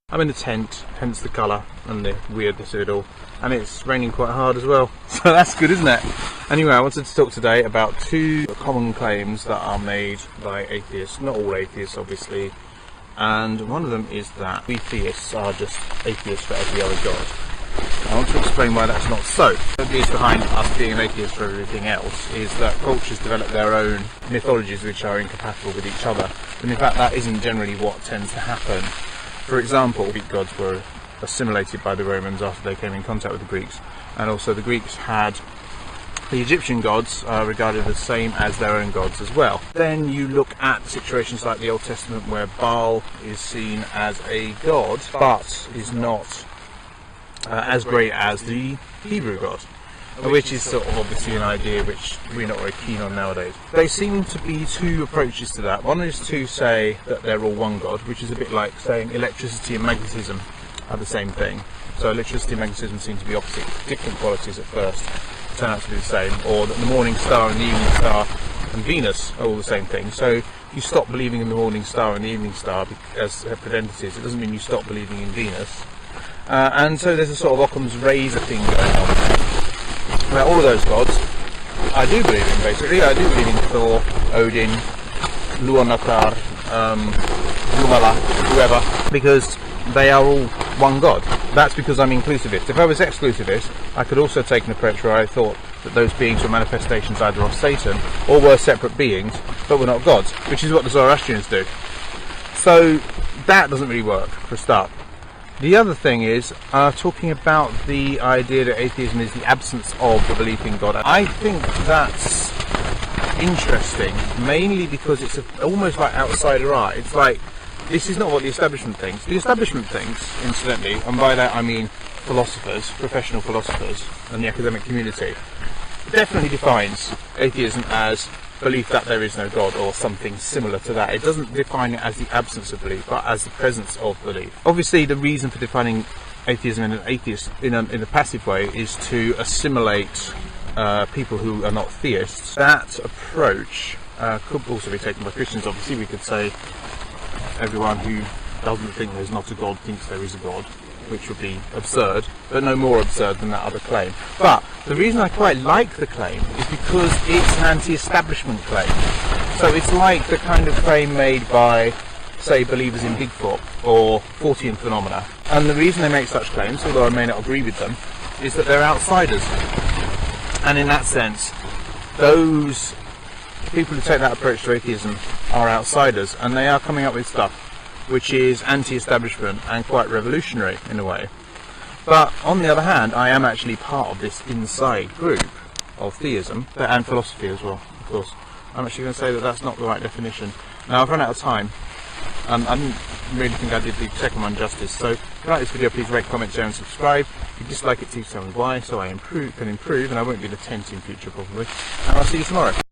I'm in a tent, hence the colour and the weirdness of it all, and it's raining quite hard as well, so that's good, isn't it? Anyway, I wanted to talk today about two common claims that are made by atheists, not all atheists obviously, and one of them is that we theists are just atheists for every other god. I want to explain why that's not so. The idea behind us being an atheist for everything else is that cultures develop their own mythologies which are incompatible with each other, and in fact that isn't generally what tends to happen. For example, Greek gods were assimilated by the Romans after they came in contact with the Greeks, and also the Greeks had the Egyptian gods regarded the same as their own gods as well. Then you look at situations like the Old Testament where Baal is seen as a god, but is not as great as the Hebrew god, which is sort of obviously an idea which we're not very keen on nowadays. There seem to be two approaches to that. One is to say that they're all one god, which is a bit like saying electricity and magnetism are the same thing. So electricity and magnetism seem to be opposite, different qualities at first, turn out to be the same, or that the morning star and the evening star and Venus are all the same thing. So if you stop believing in the morning star and the evening star as separate entities, it doesn't mean you stop believing in Venus. And so there's a sort of Occam's razor thing going on there. Now, all of those gods, I do believe in, basically. I do believe in Thor, Odin, Luonnatar, Jumala, whoever, because they are all one god. That's because I'm inclusivist. If I was exclusivist, I could also take an approach where I thought that those beings were manifestations either of Satan or were separate beings, but were not gods, which is what the Zoroastrians do. So that doesn't really work, for a start. The other thing is talking about the idea that atheism is the absence of the belief in God. I think that's interesting, mainly because it's almost like outsider art. It's like, this is not what the establishment thinks. The establishment thinks, incidentally, and by that I mean philosophers, professional philosophers, and the academic community, definitely defines atheism as belief that there is no God or something similar to that. It doesn't define it as the absence of belief, but as the presence of belief. Obviously, the reason for defining atheism in a passive way is to assimilate people who are not theists. That approach could also be taken by Christians. Obviously, we could say everyone who doesn't think there's not a God thinks there is a God, which would be absurd, but no more absurd than that other claim. But the reason I quite like the claim is because it's an anti-establishment claim. So it's like the kind of claim made by, say, believers in Bigfoot or Fortean phenomena. And the reason they make such claims, although I may not agree with them, is that they're outsiders. And in that sense, those people who take that approach to atheism are outsiders, and they are coming up with stuff which is anti-establishment and quite revolutionary in a way. But on the other hand, I am actually part of this inside group of theism, and philosophy as well, of course. I'm actually going to say that that's not the right definition. Now, I've run out of time. I didn't really think I did the second one justice, so if you like this video, please rate, comment, share and subscribe. If you dislike it, please tell me why, so I can improve, and I won't be in a tent in future probably. And I'll see you tomorrow.